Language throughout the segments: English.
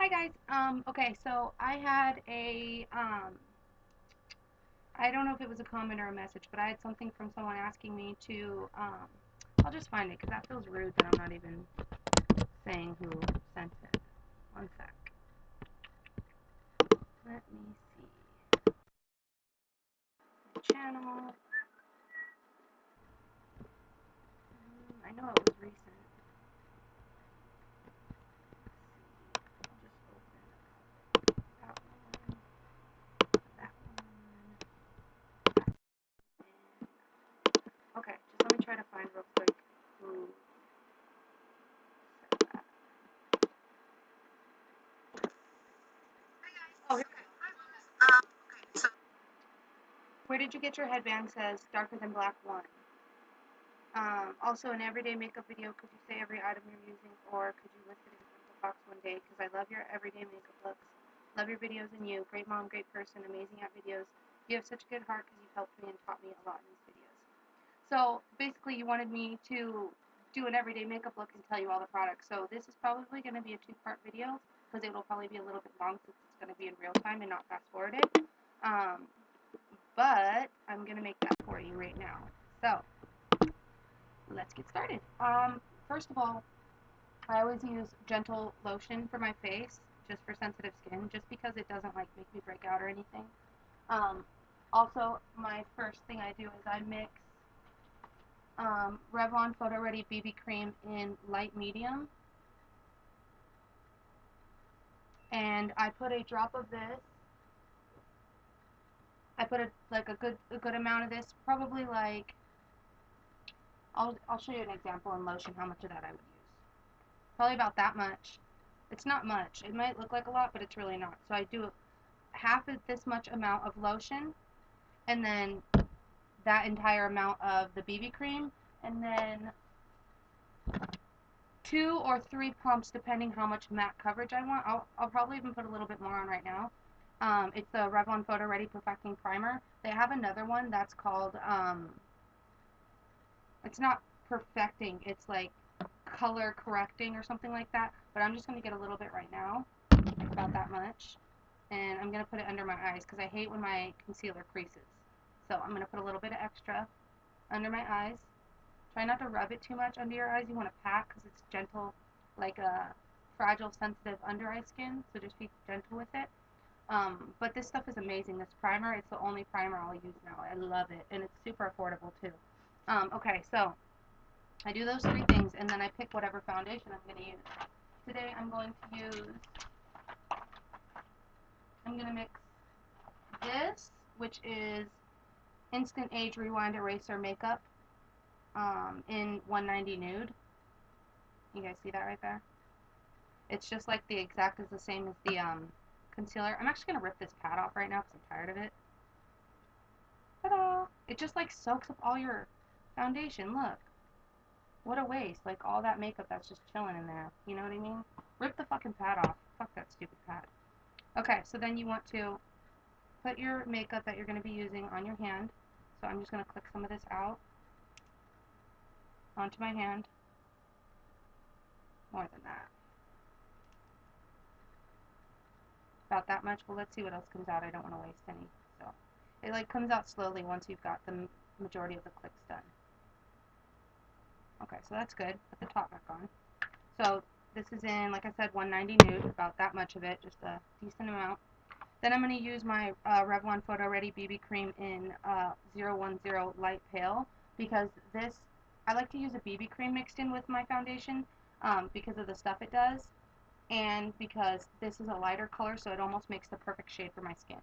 Hi guys. Okay, so I had I don't know if it was a comment or a message, but I had something from someone asking me to, I'll just find it because that feels rude that I'm not even saying who sent it. One sec. Let me see. Channel. I know it was recent. I'll just open that one, that one. Okay, just let me try to find real quick who said that. Oh, here we go. Okay, so where did you get your headband? Says darker than black one. Also, an everyday makeup video, could you say every item you're using, or could you list it in a simple box one day? Because I love your everyday makeup looks. Love your videos and you. Great mom, great person, amazing at videos. You have such a good heart because you've helped me and taught me a lot in these videos. So, basically, you wanted me to do an everyday makeup look and tell you all the products. So, this is probably going to be a two-part video because it will probably be a little bit long since it's going to be in real time and not fast-forwarded. Um, but I'm going to make that for you right now. So, let's get started. First of all, I always use gentle lotion for my face, just for sensitive skin, just because it doesn't like make me break out or anything. Um, Also, my first thing I do is I mix Revlon Photo Ready BB Cream in light medium, and I put a drop of this. I put a good amount of this, probably like I'll show you an example in lotion how much of that I would use. Probably about that much. It's not much. It might look like a lot, but it's really not. So I do half of this much amount of lotion, and then that entire amount of the BB cream, and then 2 or 3 pumps depending how much matte coverage I want. I'll probably even put a little bit more on right now. It's the Revlon Photo Ready Perfecting Primer. They have another one that's called, it's not perfecting, it's like color correcting or something like that, but I'm just going to get a little bit right now, about that much, and I'm going to put it under my eyes because I hate when my concealer creases. So I'm going to put a little bit of extra under my eyes. Try not to rub it too much under your eyes. You want to pat because it's gentle, like a fragile, sensitive under eye skin, so just be gentle with it. But this stuff is amazing. This primer, it's the only primer I'll use now. I love it, and it's super affordable too. Okay, so I do those 3 things, and then I pick whatever foundation I'm going to use. Today I'm going to mix this, which is Instant Age Rewind Eraser Makeup in 190 Nude. You guys see that right there? It's just like the exact is the same as the concealer. I'm actually going to rip this pad off right now because I'm tired of it. Ta-da! It just like soaks up all your foundation. Look. What a waste. Like all that makeup that's just chilling in there. You know what I mean? Rip the fucking pad off. Fuck that stupid pad. Okay, so then you want to put your makeup that you're going to be using on your hand. So I'm just going to click some of this out onto my hand. More than that. About that much. Well, let's see what else comes out. I don't want to waste any. So it like comes out slowly once you've got the majority of the clicks done. Okay, so that's good. Put the top back on. So this is in, like I said, 190 Nude, about that much of it, just a decent amount. Then I'm going to use my Revlon Photo Ready BB Cream in 010 Light Pale, because this, I like to use a BB cream mixed in with my foundation because of the stuff it does, and because this is a lighter color, so it almost makes the perfect shade for my skin.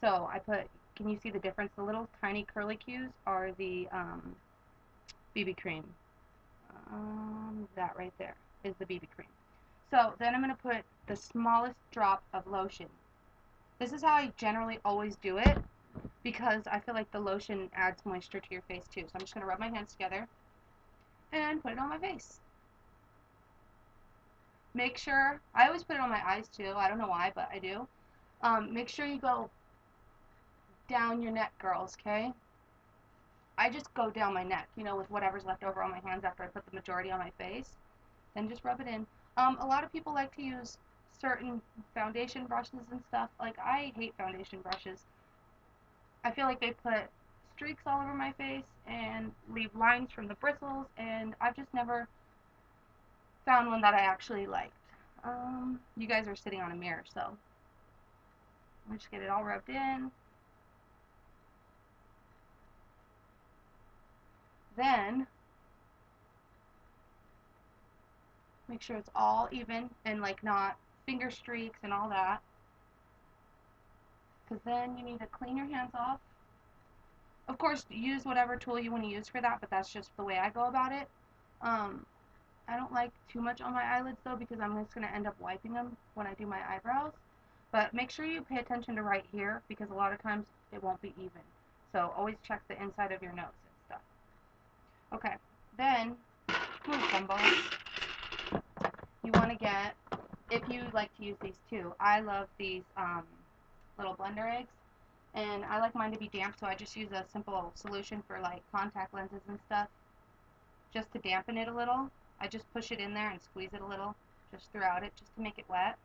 So I put, can you see the difference? The little tiny curly cues are the BB cream. That right there is the BB cream. So then I'm going to put the smallest drop of lotion. This is how I generally always do it because I feel like the lotion adds moisture to your face too. So I'm just going to rub my hands together and put it on my face. Make sure, I always put it on my eyes too. I don't know why, but I do. Make sure you go down your neck, girls, okay? I just go down my neck, you know, with whatever's left over on my hands after I put the majority on my face. Then just rub it in. A lot of people like to use certain foundation brushes and stuff. Like, I hate foundation brushes. I feel like they put streaks all over my face and leave lines from the bristles, and I've just never found one that I actually liked. You guys are sitting on a mirror, so let me just get it all rubbed in. Then make sure it's all even and like not finger streaks and all that, because then you need to clean your hands off. Of course, use whatever tool you want to use for that, but that's just the way I go about it. I don't like too much on my eyelids though, because I'm just going to end up wiping them when I do my eyebrows. But make sure you pay attention to right here, because a lot of times it won't be even. So always check the inside of your nose and stuff. Okay, then move gumballs. You want to get, if you like to use these too, I love these little blender eggs, and I like mine to be damp, so I just use a simple solution for like contact lenses and stuff, just to dampen it a little. I just push it in there and squeeze it a little, just throughout it, just to make it wet.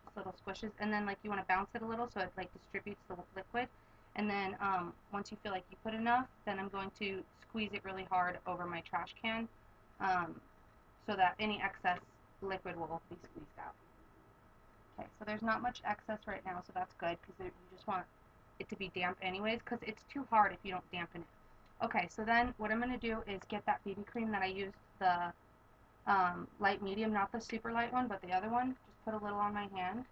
Just little squishes, and then like you want to bounce it a little so it like distributes the liquid. And then once you feel like you put enough, then I'm going to squeeze it really hard over my trash can, so that any excess liquid will be squeezed out. Okay, so there's not much excess right now, so that's good, because you just want it to be damp anyways, because it's too hard if you don't dampen it. Okay, so then what I'm going to do is get that BB cream that I used, the light medium, not the super light one, but the other one. Just put a little on my hand.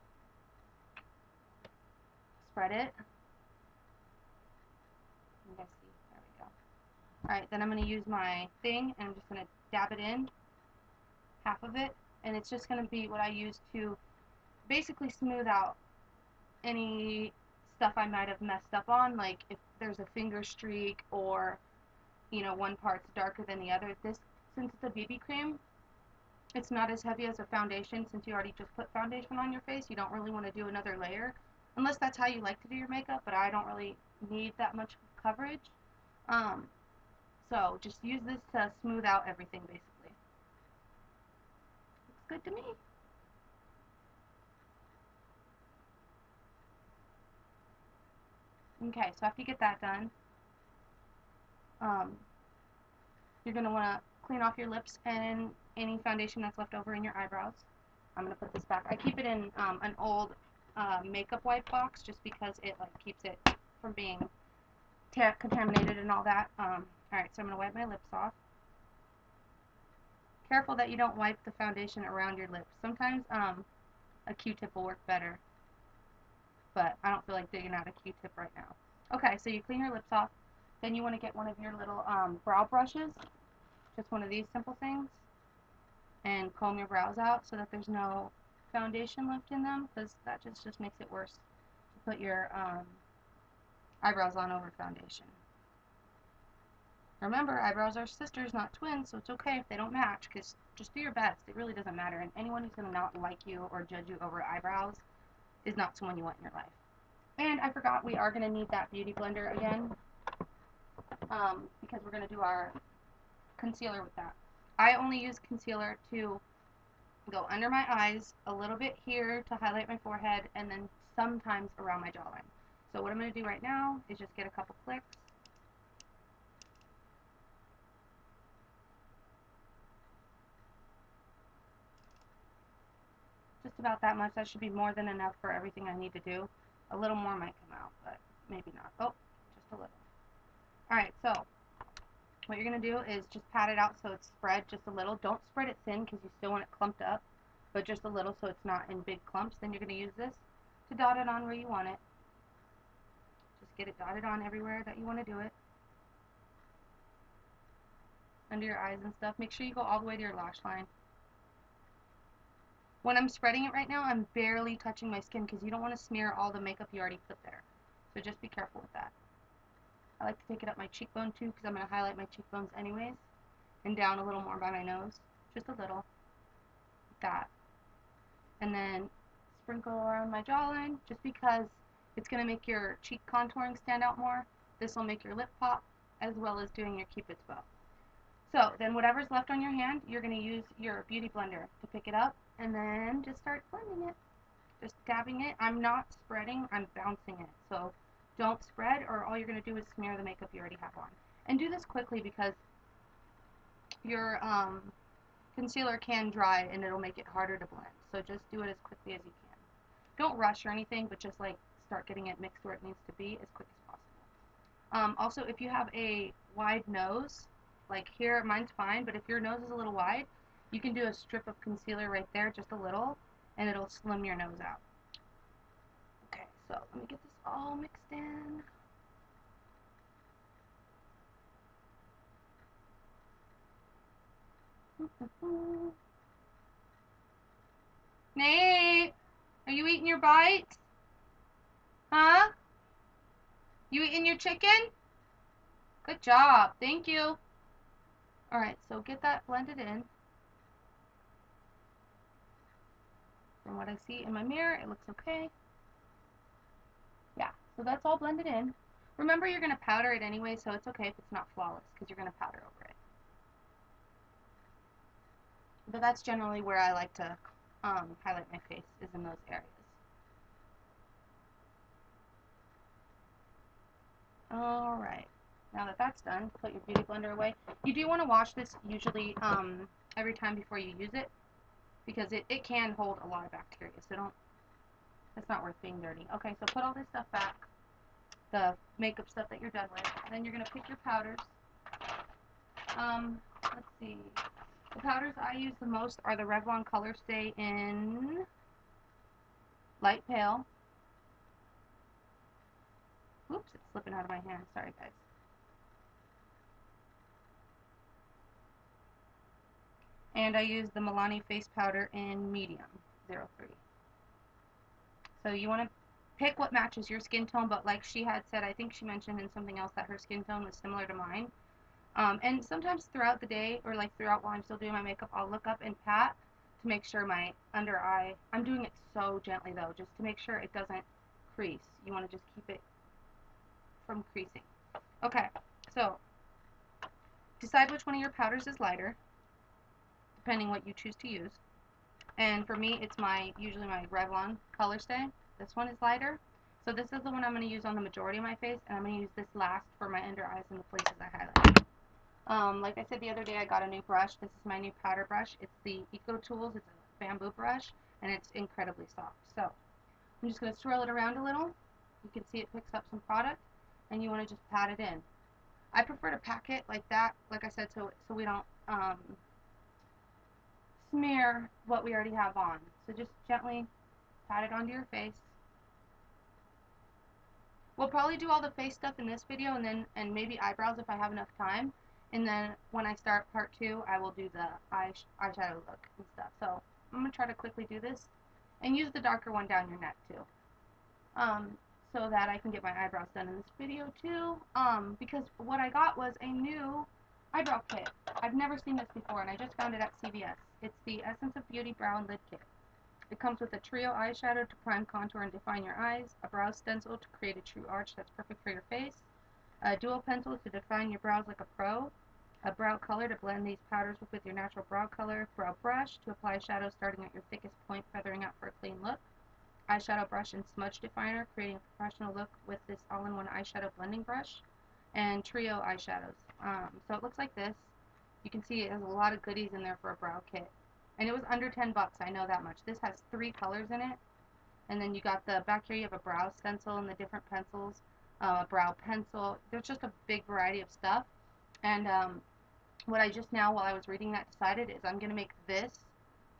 Spread it. You guys see? There we go. Alright, then I'm going to use my thing, and I'm just going to dab it in, half of it, and it's just going to be what I use to basically smooth out any stuff I might have messed up on, like if there's a finger streak, or you know, one part's darker than the other. This, since it's a BB cream, it's not as heavy as a foundation. Since you already just put foundation on your face, you don't really want to do another layer, unless that's how you like to do your makeup, but I don't really need that much coverage. So just use this to smooth out everything, basically. Looks good to me. Okay, so after you get that done, you're going to want to clean off your lips and any foundation that's left over in your eyebrows. I'm going to put this back. I keep it in an old makeup wipe box, just because it like keeps it from being contaminated and all that. Alright, so I'm going to wipe my lips off. Careful that you don't wipe the foundation around your lips. Sometimes a Q-tip will work better, but I don't feel like digging out a Q-tip right now. Okay, so you clean your lips off. Then you want to get one of your little brow brushes, just one of these simple things, and comb your brows out so that there's no foundation left in them, because that just makes it worse to put your eyebrows on over foundation. Remember, eyebrows are sisters, not twins, so it's okay if they don't match, because just do your best. It really doesn't matter, and anyone who's going to not like you or judge you over eyebrows is not someone you want in your life. And I forgot, we are going to need that beauty blender again, because we're going to do our concealer with that. I only use concealer to go under my eyes, a little bit here to highlight my forehead, and then sometimes around my jawline. So what I'm going to do right now is just get a couple clicks. Just about that much. That should be more than enough for everything I need to do. A little more might come out, but maybe not. Oh, just a little. Alright, so what you're going to do is just pat it out so it's spread just a little. Don't spread it thin, because you still want it clumped up, but just a little so it's not in big clumps. Then you're going to use this to dot it on where you want it. Just get it dotted on everywhere that you want to do it. Under your eyes and stuff. Make sure you go all the way to your lash line. When I'm spreading it right now, I'm barely touching my skin, because you don't want to smear all the makeup you already put there. So just be careful with that. I like to take it up my cheekbone too, because I'm going to highlight my cheekbones anyways. And down a little more by my nose. Just a little. Like that. And then sprinkle around my jawline, just because it's going to make your cheek contouring stand out more. This will make your lip pop, as well as doing your cupid's bow. So then whatever's left on your hand, you're going to use your beauty blender to pick it up and then just start blending it. Just dabbing it. I'm not spreading, I'm bouncing it. So don't spread, or all you're going to do is smear the makeup you already have on. And do this quickly because your concealer can dry and it'll make it harder to blend. So just do it as quickly as you can. Don't rush or anything, but just like start getting it mixed where it needs to be as quick as possible. Also, if you have a wide nose, like here, mine's fine, but if your nose is a little wide, you can do a strip of concealer right there, just a little, and it'll slim your nose out. Okay, so let me get this all mixed in. Nate, are you eating your bite? Huh? You eating your chicken? Good job. Thank you. Alright, so get that blended in. From what I see in my mirror, it looks okay. Yeah, so that's all blended in. Remember, you're going to powder it anyway, so it's okay if it's not flawless, because you're going to powder over it. But that's generally where I like to highlight my face, is in those areas. Alright, now that that's done, put your beauty blender away. You do want to wash this usually every time before you use it, because it can hold a lot of bacteria, so it's not worth being dirty. Okay, so put all this stuff back, the makeup stuff that you're done with. Then you're going to pick your powders. Let's see. The powders I use the most are the Revlon Color Stay in Light Pale. Oops, it's slipping out of my hand. Sorry, guys. And I use the Milani Face Powder in Medium 03. So you want to pick what matches your skin tone, but like she had said, I think she mentioned in something else that her skin tone was similar to mine. And sometimes throughout the day, or like throughout while I'm still doing my makeup, I'll look up and pat to make sure my under eye, I'm doing it so gently though, just to make sure it doesn't crease. You want to just keep it from creasing. Okay, so decide which one of your powders is lighter, depending what you choose to use. And for me, it's usually my Revlon Color Stay. This one is lighter. So this is the one I'm going to use on the majority of my face, and I'm going to use this last for my under eyes and the places I highlight. Like I said the other day, I got a new brush. This is my new powder brush. It's the Eco Tools. It's a bamboo brush, and it's incredibly soft. So I'm just going to swirl it around a little. You can see it picks up some product, and you want to just pat it in. I prefer to pack it like that, like I said, so we don't smear what we already have on. So just gently pat it onto your face. We'll probably do all the face stuff in this video, and maybe eyebrows if I have enough time. And then when I start part 2, I will do the eyeshadow look and stuff. So I'm going to try to quickly do this. And use the darker one down your neck too. So that I can get my eyebrows done in this video too. Because what I got was a new eyebrow kit. I've never seen this before, and I just found it at CVS. It's the Essence of Beauty Brow and Lid Kit. It comes with a trio eyeshadow to prime, contour, and define your eyes, a brow stencil to create a true arch that's perfect for your face, a dual pencil to define your brows like a pro, a brow color to blend these powders with your natural brow color, brow brush to apply shadow starting at your thickest point, feathering out for a clean look, eyeshadow brush and smudge definer, creating a professional look with this all-in-one eyeshadow blending brush, and trio eyeshadows. So it looks like this. You can see it has a lot of goodies in there for a brow kit. And it was under 10 bucks, I know that much. This has 3 colors in it. And then you got the back here, you have a brow stencil and the different pencils, a brow pencil. There's just a big variety of stuff. And what I just now, while I was reading that, decided is I'm going to make this.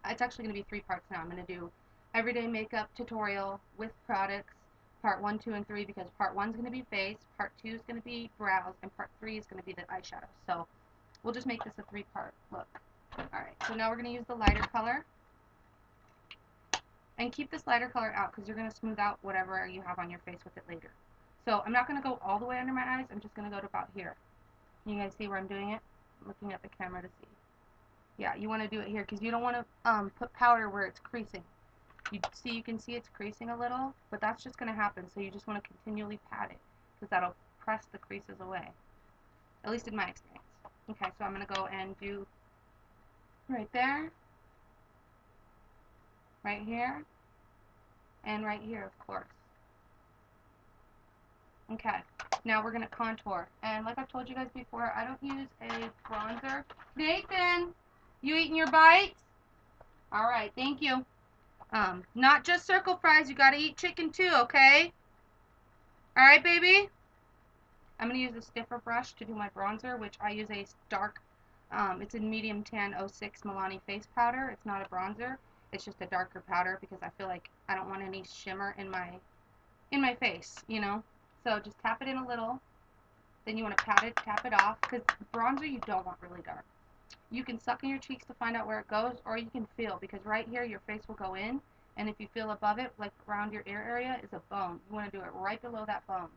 It's actually going to be 3 parts now. I'm going to do everyday makeup tutorial with products, part 1, 2, and 3, because part 1 is going to be face, part 2 is going to be brows, and part 3 is going to be the eyeshadow. So we'll just make this a 3-part look. Alright, so now we're going to use the lighter color. And keep this lighter color out because you're going to smooth out whatever you have on your face with it later. So I'm not going to go all the way under my eyes. I'm just going to go to about here. You guys see where I'm doing it? I'm looking at the camera to see. Yeah, you want to do it here because you don't want to put powder where it's creasing. You can see it's creasing a little, but that's just going to happen. So you just want to continually pat it because that'll press the creases away. At least in my experience. Okay, so I'm going to go and do right there, right here, and right here, of course. Okay, now we're going to contour. And like I've told you guys before, I don't use a bronzer. Nathan, you eating your bites? All right, thank you. Not just circle fries, you got to eat chicken too, okay? All right, baby? I'm going to use a stiffer brush to do my bronzer, which I use a dark, it's a medium tan 06 Milani face powder. It's not a bronzer. It's just a darker powder because I feel like I don't want any shimmer in my face, you know? So just tap it in a little. Then you want to tap it off, because bronzer you don't want really dark. You can suck in your cheeks to find out where it goes, or you can feel, because right here your face will go in, and if you feel above it, like around your ear area, is a bone. You want to do it right below that bone.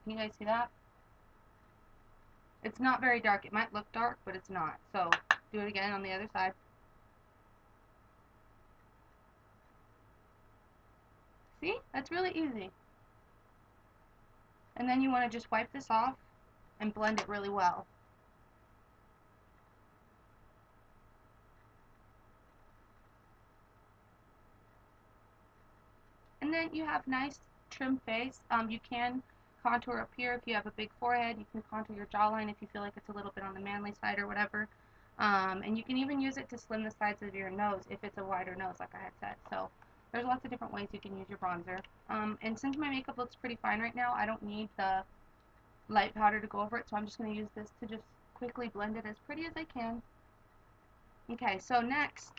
Can you guys see that? It's not very dark. It might look dark, but it's not. So do it again on the other side. See? That's really easy. And then you want to just wipe this off and blend it really well. And then you have nice trim face. You can contour up here if you have a big forehead. You can contour your jawline if you feel like it's a little bit on the manly side or whatever. And you can even use it to slim the sides of your nose if it's a wider nose, like I had said. So there's lots of different ways you can use your bronzer. And since my makeup looks pretty fine right now, I don't need the light powder to go over it, so I'm just going to use this to just quickly blend it as pretty as I can. Okay, so next,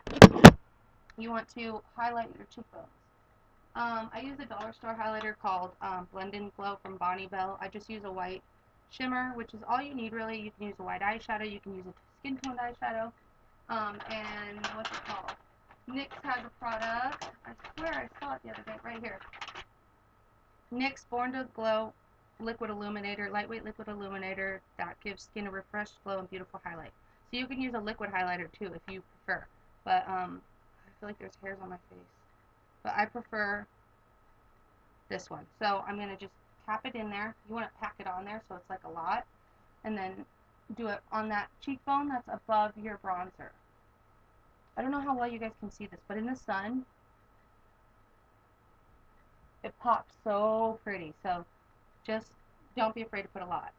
you want to highlight your cheekbones. I use a dollar store highlighter called Blend and Glow from Bonnie Bell. I just use a white shimmer, which is all you need really. You can use a white eyeshadow, you can use a skin toned eyeshadow, and what's it called? NYX has a product, I swear I saw it the other day, right here. NYX Born to Glow Liquid Illuminator, lightweight liquid illuminator that gives skin a refreshed glow and beautiful highlight. So you can use a liquid highlighter too if you prefer, but I feel like there's hairs on my face. But I prefer this one. So I'm going to just tap it in there. You want to pack it on there so it's like a lot. And then do it on that cheekbone that's above your bronzer. I don't know how well you guys can see this, but in the sun, it pops so pretty. So just don't be afraid to put a lot.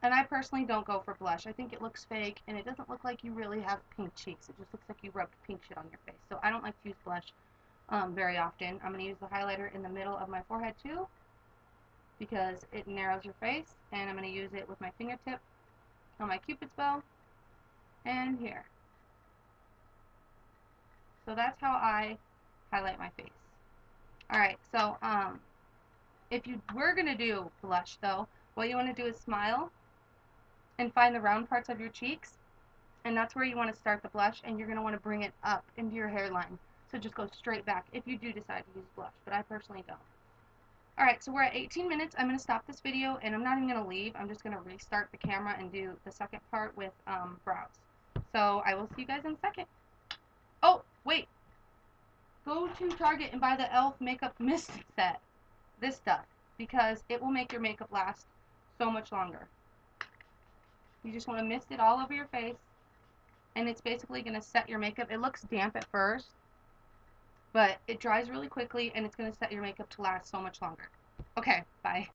And I personally don't go for blush. I think it looks fake, and it doesn't look like you really have pink cheeks. It just looks like you rubbed pink shit on your face. So I don't like to use blush very often. I'm going to use the highlighter in the middle of my forehead too, because it narrows your face, and I'm going to use it with my fingertip on my cupid's bow and here. So that's how I highlight my face. Alright, so if you were going to do blush though, what you want to do is smile and find the round parts of your cheeks, and that's where you want to start the blush, and you're going to want to bring it up into your hairline. So just go straight back if you do decide to use blush, but I personally don't. Alright, so we're at 18 minutes. I'm going to stop this video, and I'm not even going to leave. I'm just going to restart the camera and do the second part with brows. So I will see you guys in a second. Oh, wait. Go to Target and buy the e.l.f. makeup mist set. This stuff. Because it will make your makeup last so much longer. You just want to mist it all over your face. And it's basically going to set your makeup. It looks damp at first, but it dries really quickly, and it's going to set your makeup to last so much longer. Okay, bye.